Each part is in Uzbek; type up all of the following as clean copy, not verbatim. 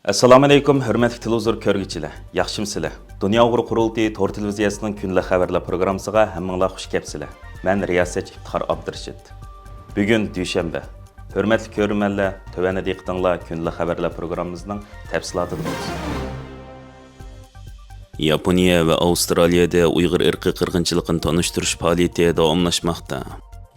Assalomu alaykum, hurmatli televizor ko'rguvchilar. Yaxshimsizlar? Dunyo uyg'ur qurultiyi Tor televiziyasining kunlik xabarlar programmasiga hammanglar xush kelibsizlar. Men riyosatchi Iftixor Abdurashid. Bugun dushanba. Hurmatli ko'ruvchilar, tovanida diqqatinglar kunlik xabarlar programmamizning tafsilotini bo'lsin. Yaponiya va Avstraliyada Uyg'ur irqiy qirg'inchiligini tanishtirish faoliyati davomlashmoqda.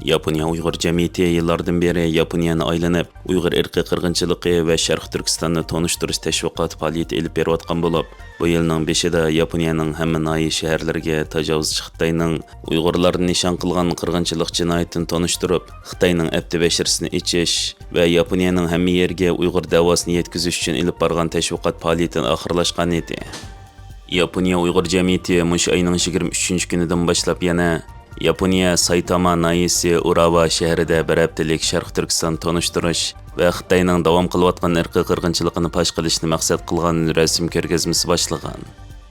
Yaponiya Uyg'ur jamiyati yillardan beri Yaponiyani aylanib, Uyg'ur irqiy qirg'inchiligi va Sharq Turkistonni tanishtirish tashviqot faoliyati olib berayotgan bo'lib, bu yilning 5-ida Yaponiyaning hamma noyi shaharlariga tajovuzchi Xitoyning Uyg'urlarni nishon qilgan qirg'inchilik jinoyatini tanishtirib, Xitoyning abdi bashirsini ichish va Yaponiyaning hamma yerga Uyg'ur davosini yetkazish uchun olib borgan tashviqot faoliyatini oxirlashgan edi. Yaponiya Uyg'ur jamiyati mush ayning 23-kunidan boshlab yana Yaponiya Saitama naisi Urawa shahrida bir haftalik Sharq Turkiston tanishtirish va Xitoyning davom qilayotgan irqiy qirg'inchiligini fosh qilishni maqsad qilgan rasm ko'rgazmasi boshlagan.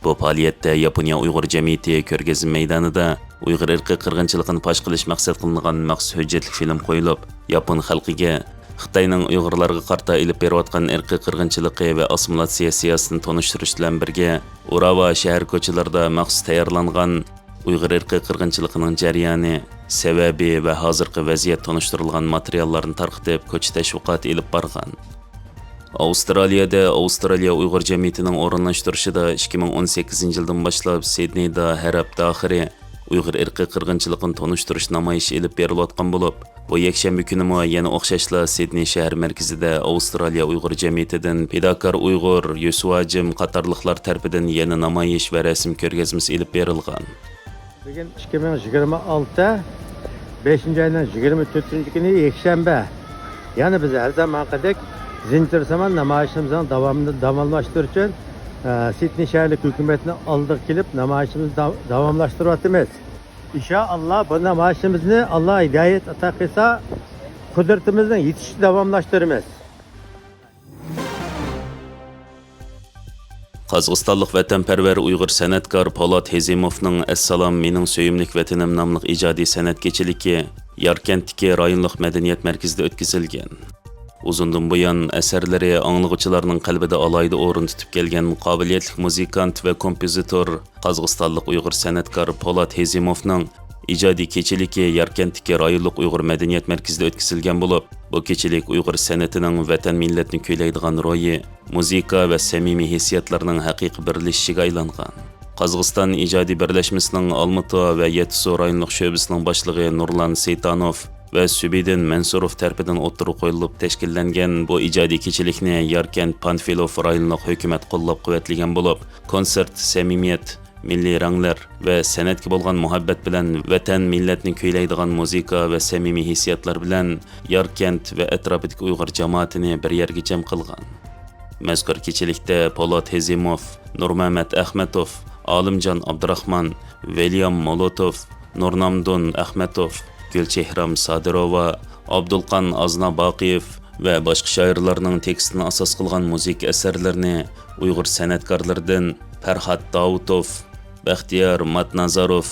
Bu faoliyatda Yaponiya Uyg'ur jamiyati ko'rgazma maydonida Uyg'ur irqiy qirg'inchiligini fosh qilish maqsad qilingan maxsus hujjatli film qo'yilib, Yapon xalqiga Xitoyning Uyg'urlarga qarta ilib berayotgan irqiy qirg'inchiligi va assimilyatsiya siyosatini tanishtirish bilan birga Urawa shahar ko'chalarida maxsus tayyorlangan Uyg'ur irqiy qirg'inchiligining jarayoni, sababi va hozirgi vaziyat tanishtirilgan materiallarni tarqatib, ko'cha tashviqoti olib borgan. Avstraliyada Avstraliya Uyg'ur jamiyatining o'rinlashtirishida 2018-yildan boshlab Sidneyda har hafta oxiri Uyg'ur irqiy qirg'inchiligini tanishtirish namoyishi olib berilayotgan bo'lib, bu yakshanba kuni yana o'xshashla Sidney shahar markazida Avstraliya Uyg'ur jamiyatidan Fidakor Uyg'ur, Yusuvajim qatorliqlar tarafidan yana namoyish va rasm ko'rgazmasi olib berilgan. Bugün 2026 5. ayının 24. günü yakshanba. Yani biz her zaman kadar zincirsaman namayişimizin devamını davamlaştırır için Sidney şehirlik hükümetini aldık gelip namayişimizi davamlaştırıyoruz. İnşallah bu namayişimizni Allah hidayet ata kılsa kudretimizden yetişip davamlaştırırız. Qozog'istonlik vatanparvar Uyg'ur san'atkor Polat Hezimovning Assalom mening so'yimlik vatanim nomli ijodiy san'at kechiligi Yarkentdagi rayonlik madaniyat markazida o'tkazilgan. Uzundan buyon asarlari anglag'uvchilarning qalbida alayda o'rin tutib kelgan muqobiliyatli muzikant va kompozitor Qozog'istonlik Uyg'ur san'atkor Polat Hezimovning ijodiy kechiligi Yarkentdagi rayonlik Uyg'ur madaniyat markazida o'tkazilgan bo'lib, bu kechilik Uyg'ur san'atining vatan millatni kuylaydigan ro'yi, muzika va samimiy hissiyotlarning haqiqiy birlashishiga aylangan. Qozog'iston ijodiy birlashmasining Olmaota va Yetsu rayonlik sho'basining boshlig'i Nurlan Seytanov va Subidin Mansurov tarafidan o'tirib qo'yilib tashkillangan bu ijodiy kechilikni Yarkent Panfilov rayonlik hukumat qo'llab-quvvatlagan bo'lib, konsert samimiyat, milliy ranglar va san'atga bo'lgan muhabbat bilan vatan millatni kuylaydigan muzika va samimiy hissiyotlar bilan Yarkent va atrofidagi Uyg'ur jamoatini bir yerga jam qilgan. Mazkur kechilikda Polat Hezimov, Nurmamat Ahmetov, Olimjon Abdurahmon, William Molotov, Nurnamdon Ahmetov, Gulchehram Sadirova, Abdulqan Aznabaqiev va boshqa shoirlarning tekstini asos qilgan muzik asarlarini Uyg'ur san'atkorlaridan Farhad Davutov, Baxtiyor Matnazarov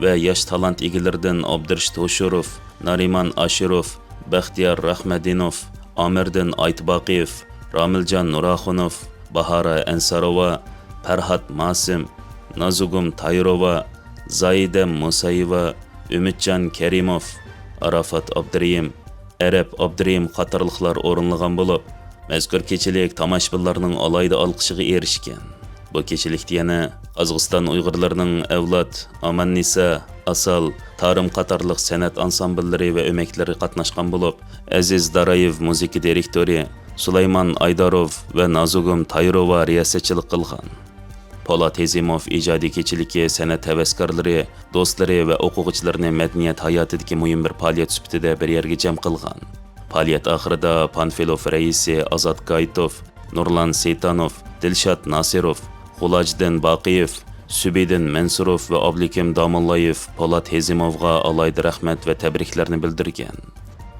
va yosh talant egalaridan Abdurish To'shurov, Nariman Ashirov, Baxtiyor Rahmadinov, Amirdin Aytbaqiev, Ramiljon Nuraxunov, Bahora Ansarova, Farhad Masim, Nazugum Tayrova, Zaida Musayeva, Umidjon Karimov, Arafat Abduriyim, Arab Abduriyim qatorliqlar o'rinlagan bo'lib, mazkur kechilik tomoshabinlarning alayda olqishiga erishgan. Bu kechilikda yana Qozog'iston Uyg'urlarining Avlod, Aman Nisa, Asal, Tarim qatorliq san'at ansambllari va o'maklari qatnashgan bo'lib, Aziz Darayev muzika direktori, Sulaymon Aydarov va Nazugum Tayrova riyosatchilik qilgan. Polat Hezimov ijodiy kechiligi san'at havaskorlari, do'stlari va o'quvchilarni madaniyat hayotidagi muhim bir faoliyat sifatida bir yerga jam qilgan. Faoliyat oxirida Panfilov raisi Azat Gaytov, Nurlan Seytanov, Dilshod Nasirov, Xulajdin Baqiyev, Subidin Mansurov va Oblikim Damullayev Polat Hezimovga alayda rahmat va tabriklarni bildirgan.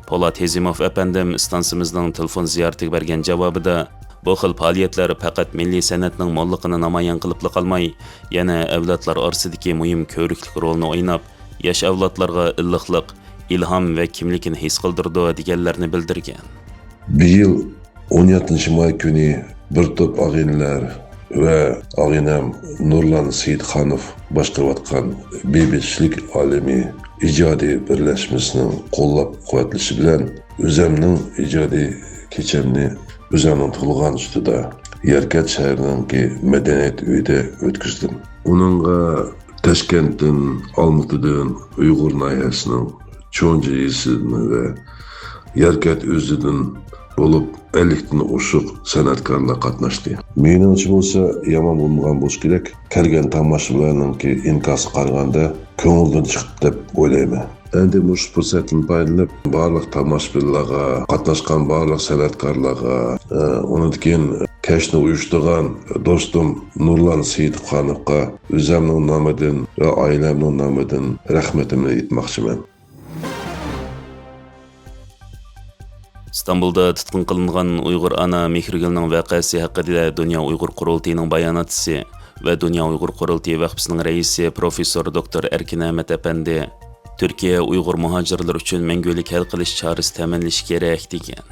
Polat Hezimov apandim stansimizning telefon ziyoratiga bergan javobida bu xil faoliyatlar faqat milliy san'atning molliqini namoyon qilib qolmay, yana avlodlar orasidagi muhim ko'riklik rolni o'ynab, yosh avlodlarga illiqlik, ilhom va kimligini his qildirdi deganlarni bildirgan. Bu yil 17 may kuni bir top ağinler ve ağinem Nurlan Seyitxanov başqarıyotgan beybetçilik alemi ijodiy birleşmesinin qo'llab quvvatlashi bilan o'zimning ijodiy kechimni o'zimning tug'ilgan ustida Yarkat shahrininki madaniyat uyida o'tkazdim. Uningga Toshkentdan, Olmaotadan, Uyg'ur nahiyasining cho'nji yesidan va Yarkat o'zidan bo'lib 50 dan oshiq san'atkorlar qatnashdi. Meningcha bo'lsa, yomon bo'lmagan bo'lishi kerak. Kelgan tomoshabinlarningki inkosi qaraganda ko'ngildan chiqib deb o'ylayman. Endi bu fursatdan foydalanib barliq tomoshabinlarga, qatnashgan barliq san'atkorlarga, undan keyin kashni uyushtirgan do'stim Nurlan Seyitxanovga o'zimning nomidan va oilamning nomidan rahmatimni aytmoqchiman. İstanbulda tutqun qilingan Uyg'ur ana Mehrigulning vaqasi haqida Dunyo Uyg'ur qurultiyining bayonotchisi va Dunyo Uyg'ur qurultiyi vaqfisining raisi professor doktor Erkin Ahmet Efendi Türkiye Uyg'ur muhojirlar uchun mangulik hal qilish chorasi ta'minlash kerak degan.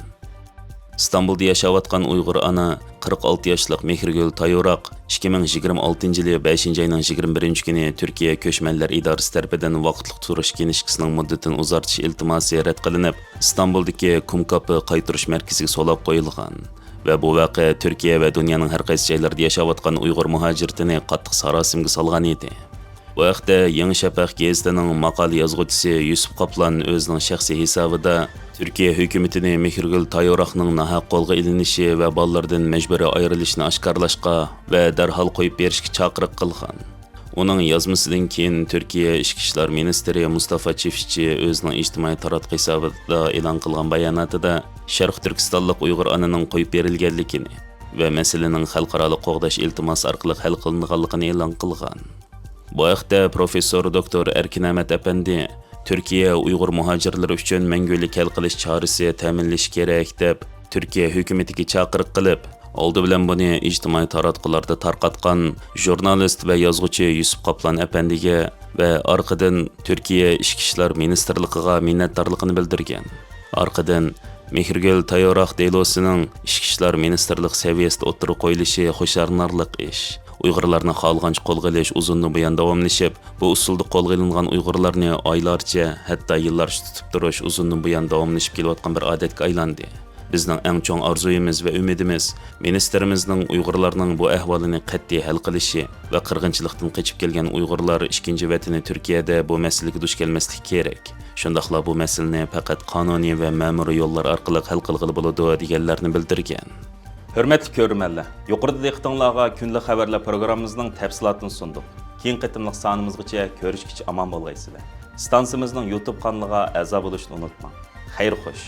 İstanbulda yaşayotgan Uyg'ur ana 46 yoshlik Mehrigul Tayo'roq 2026-yili 5-oyning 21-kuni Türkiye Ko'chmanlar idorasi tarafidan vaqtliq turish kinishkisining muddatini uzartish iltimosi rad qilinib, İstanbuldagi Kumkapı qaytarish markaziga solab qo'yilgan va bu voqea Türkiye va dunyoning har qaysi joylarida yashayotgan Uyg'ur muhojirini qattiq sarosimga solgan edi. Bu haqda Yangi Shafaq gazetining maqola yozuvchisi Yusuf Qoplan o'zining shaxsiy hisobida Türkiye hukumatini Mehrigul Tayo'roqning nahaq qo'lga ilinishi va bolalardan majburiy ayrilishini oshkorlashga va darhol qo'yib berishga chaqiriq qilgan. Uning yozmasidan keyin Türkiye Ichki ishlar ministri Mustafa Chivchi o'zining ijtimoiy taratqush hisobida e'lon qilgan bayonotida Sharq Turkistonlik Uyg'ur ananing qo'yib berilganligini va masalaning xalqaro qo'g'dash iltimosi orqali hal qilinganligini e'lon qilgan. Bu haqda professor doktor Erkin Ahmet Efendi Türkiye Uyg'ur muhojirlari uchun mangulik hal qilish chorasi ta'minlash kerak deb Türkiye hukumatiga chaqiriq qilib, oldi bilan buni ijtimoiy taratqularda tarqatgan jurnalist va yozuvchi Yusuf Qoplan Efendiga va orqadan Türkiye Ichki ishlar ministrligiga minnatdorligini bildirgan. Orqadan Mehrigul Tayo'roq delosining Ichki ishlar ministrlik saviyasida o'tirib qo'yilishi xusharnorlik ish. Uyg'urlarni xohlagancha qo'lga olish uzundan buyon davomlashib, bu usulda qo'lga olingan Uyg'urlarni oylarcha, hatto yillarcha tutib turish uzundan buyon davomlashib kelayotgan bir odatga aylandi. Bizning eng chong orzuyimiz va umidimiz ministerimizning Uyg'urlarning bu ahvolini qat'iy hal qilishi va qirg'inchilikdan qochib kelgan Uyg'urlar ikkinchi vatani Turkiyada bu masalaga duch kelmasligi kerak. Shundaqla bu masalani faqat qonuniy va ma'muriy yo'llar orqali hal qilg'ili bo'ladi deganlarni bildirgan. Hürmetli körürmenler, yuqorida diqqatingizga kunlik xabarlar programmamizning tafsilotini sundik. Keyin qitimliq sonimizgacha ko'rishgacha omon bo'lgaysizlar. Stansimizning YouTube kanaliga a'zo bo'lishni unutmang. Xayr xo'sh.